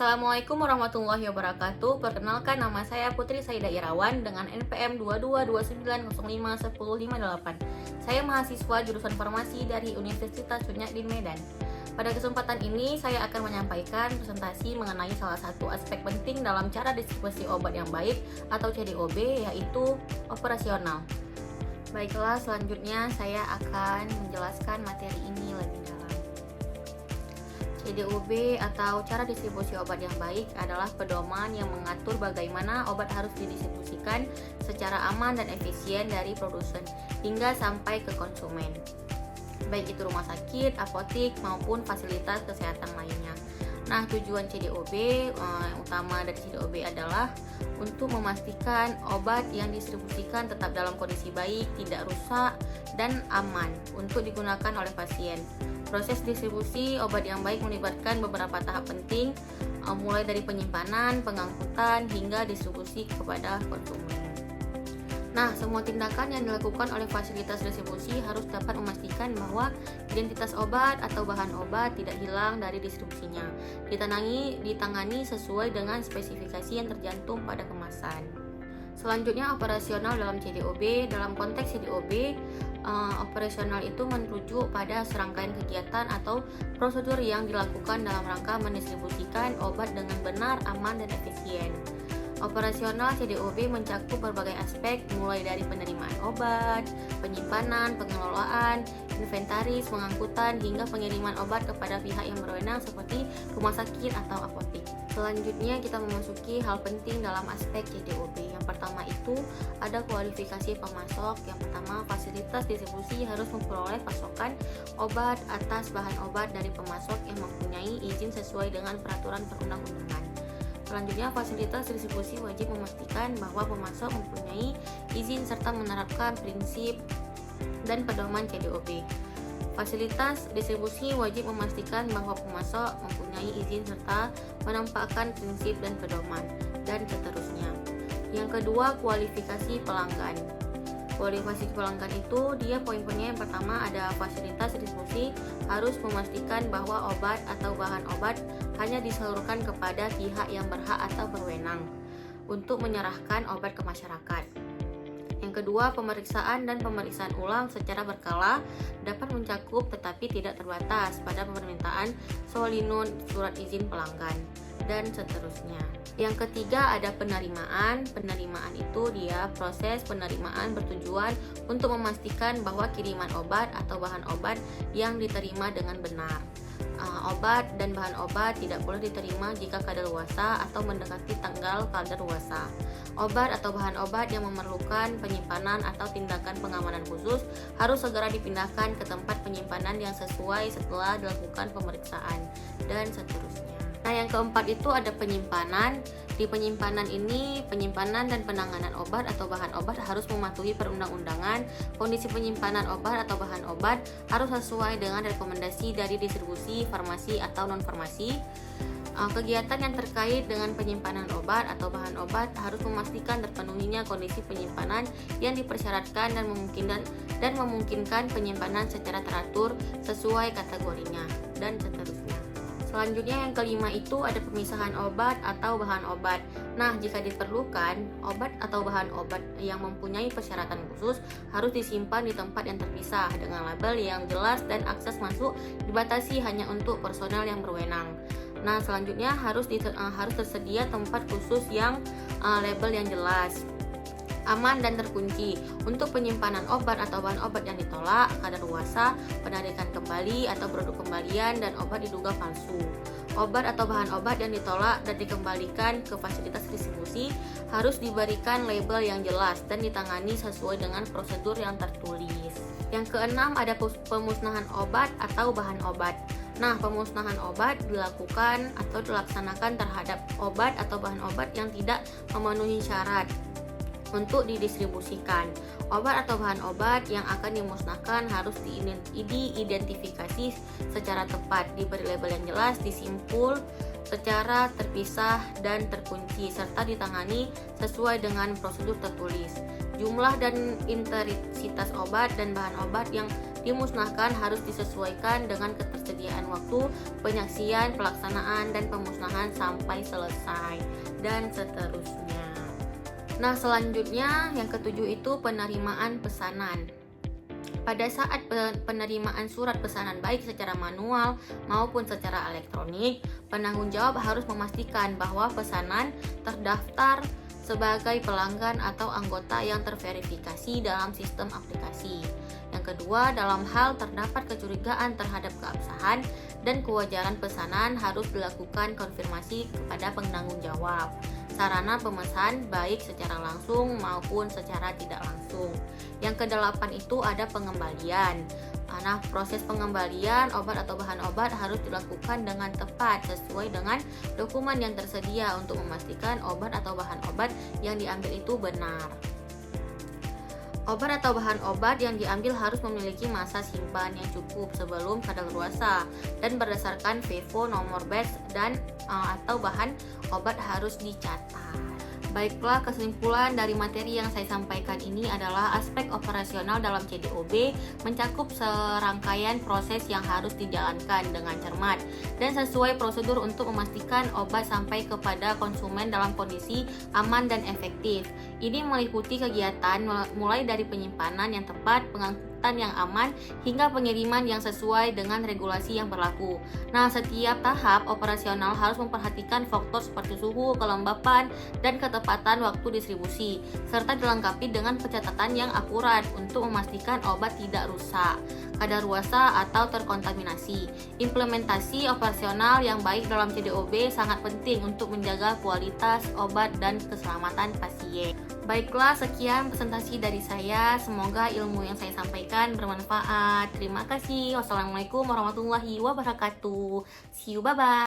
Assalamualaikum warahmatullahi wabarakatuh. Perkenalkan, nama saya Putri Saida Irawan dengan NPM 2229051058. Saya mahasiswa jurusan farmasi dari Universitas Sunyadin Medan. Pada kesempatan ini saya akan menyampaikan presentasi mengenai salah satu aspek penting dalam cara distribusi obat yang baik atau CDOB, yaitu operasional. Baiklah, selanjutnya saya akan menjelaskan materi ini lebih dalam. CDOB atau cara distribusi obat yang baik adalah pedoman yang mengatur bagaimana obat harus didistribusikan secara aman dan efisien dari produsen hingga sampai ke konsumen, baik itu rumah sakit, apotik, maupun fasilitas kesehatan lainnya. Nah, tujuan CDOB yang utama dari CDOB adalah untuk memastikan obat yang didistribusikan tetap dalam kondisi baik, tidak rusak, dan aman untuk digunakan oleh pasien. Proses distribusi obat yang baik melibatkan beberapa tahap penting, mulai dari penyimpanan, pengangkutan, hingga distribusi kepada konsumen. Nah, semua tindakan yang dilakukan oleh fasilitas distribusi harus dapat memastikan bahwa identitas obat atau bahan obat tidak hilang dari distribusinya, ditangani sesuai dengan spesifikasi yang tercantum pada kemasan. Selanjutnya, operasional dalam CDOB. Dalam konteks CDOB, operasional itu merujuk pada serangkaian kegiatan atau prosedur yang dilakukan dalam rangka mendistribusikan obat dengan benar, aman, dan efisien. Operasional CDOB mencakup berbagai aspek, mulai dari penerimaan obat, penyimpanan, pengelolaan, inventaris, pengangkutan, hingga pengiriman obat kepada pihak yang berwenang seperti rumah sakit atau apotik. Selanjutnya kita memasuki hal penting dalam aspek CDOB. Yang pertama itu ada kualifikasi pemasok. Yang pertama, fasilitas distribusi harus memperoleh pasokan obat atas bahan obat dari pemasok yang mempunyai izin sesuai dengan peraturan perundang-undangan. Selanjutnya, fasilitas distribusi wajib memastikan bahwa pemasok mempunyai izin serta menerapkan prinsip dan pedoman CDOB. Fasilitas distribusi wajib memastikan bahwa pemasok mempunyai izin serta menampakkan prinsip dan pedoman, dan seterusnya. Yang kedua, kualifikasi pelanggan. Kualifikasi pelanggan itu poin-poinnya. Yang pertama ada fasilitas distribusi harus memastikan bahwa obat atau bahan obat hanya disalurkan kepada pihak yang berhak atau berwenang untuk menyerahkan obat ke masyarakat. Yang kedua, pemeriksaan dan pemeriksaan ulang secara berkala dapat mencakup tetapi tidak terbatas pada permintaan solinun surat izin pelanggan, dan seterusnya. Yang ketiga ada penerimaan. Penerimaan itu proses penerimaan bertujuan untuk memastikan bahwa kiriman obat atau bahan obat yang diterima dengan benar. Obat dan bahan obat tidak boleh diterima jika kadaluarsa atau mendekati tanggal kadaluarsa. Obat atau bahan obat yang memerlukan penyimpanan atau tindakan pengamanan khusus harus segera dipindahkan ke tempat penyimpanan yang sesuai setelah dilakukan pemeriksaan, dan seterusnya. Nah, yang keempat itu ada penyimpanan. Di penyimpanan ini, penyimpanan dan penanganan obat atau bahan obat harus mematuhi perundang-undangan. Kondisi penyimpanan obat atau bahan obat harus sesuai dengan rekomendasi dari distribusi, farmasi atau non-farmasi. Kegiatan yang terkait dengan penyimpanan obat atau bahan obat harus memastikan terpenuhinya kondisi penyimpanan yang dipersyaratkan dan memungkinkan penyimpanan secara teratur sesuai kategorinya, dan seterusnya. Selanjutnya yang kelima itu ada pemisahan obat atau bahan obat. Nah, jika diperlukan, obat atau bahan obat yang mempunyai persyaratan khusus harus disimpan di tempat yang terpisah dengan label yang jelas dan akses masuk dibatasi hanya untuk personel yang berwenang. Nah, selanjutnya harus tersedia tempat khusus yang label yang jelas, aman dan terkunci untuk penyimpanan obat atau bahan obat yang ditolak, kadaluarsa, penarikan kembali atau produk kembalian, dan obat diduga palsu. Obat atau bahan obat yang ditolak dan dikembalikan ke fasilitas distribusi harus diberikan label yang jelas dan ditangani sesuai dengan prosedur yang tertulis. Yang keenam ada pemusnahan obat atau bahan obat. Nah, pemusnahan obat dilakukan atau dilaksanakan terhadap obat atau bahan obat yang tidak memenuhi syarat untuk didistribusikan. Obat atau bahan obat yang akan dimusnahkan harus diidentifikasi secara tepat, diberi label yang jelas, disimpul secara terpisah dan terkunci, serta ditangani sesuai dengan prosedur tertulis. Jumlah dan intensitas obat dan bahan obat yang dimusnahkan harus disesuaikan dengan ketersediaan waktu, penyaksian, pelaksanaan, dan pemusnahan sampai selesai, dan seterusnya. Nah, selanjutnya yang ketujuh itu penerimaan pesanan. Pada saat penerimaan surat pesanan baik secara manual maupun secara elektronik, penanggung jawab harus memastikan bahwa pesanan terdaftar sebagai pelanggan atau anggota yang terverifikasi dalam sistem aplikasi. Yang kedua, dalam hal terdapat kecurigaan terhadap keabsahan dan kewajaran pesanan harus dilakukan konfirmasi kepada penanggung jawab sarana pemesan baik secara langsung maupun secara tidak langsung. Yang kedelapan itu ada pengembalian. Nah, proses pengembalian obat atau bahan obat harus dilakukan dengan tepat sesuai dengan dokumen yang tersedia untuk memastikan obat atau bahan obat yang diambil itu benar. Obat atau bahan obat yang diambil harus memiliki masa simpan yang cukup sebelum kadaluarsa dan berdasarkan FIFO nomor batch dan atau bahan obat harus dicatat. Baiklah, kesimpulan dari materi yang saya sampaikan ini adalah aspek operasional dalam CDOB mencakup serangkaian proses yang harus dijalankan dengan cermat dan sesuai prosedur untuk memastikan obat sampai kepada konsumen dalam kondisi aman dan efektif. Ini meliputi kegiatan mulai dari penyimpanan yang tepat, pengangkutan yang aman, hingga pengiriman yang sesuai dengan regulasi yang berlaku. Nah, setiap tahap operasional harus memperhatikan faktor seperti suhu, kelembapan, dan ketepatan waktu distribusi, serta dilengkapi dengan pencatatan yang akurat untuk memastikan obat tidak rusak, kadaluarsa, atau terkontaminasi. Implementasi operasional yang baik dalam CDOB sangat penting untuk menjaga kualitas obat dan keselamatan pasien. Baiklah, sekian presentasi dari saya. Semoga ilmu yang saya sampaikan bermanfaat. Terima kasih. Wassalamualaikum warahmatullahi wabarakatuh. See you, bye-bye.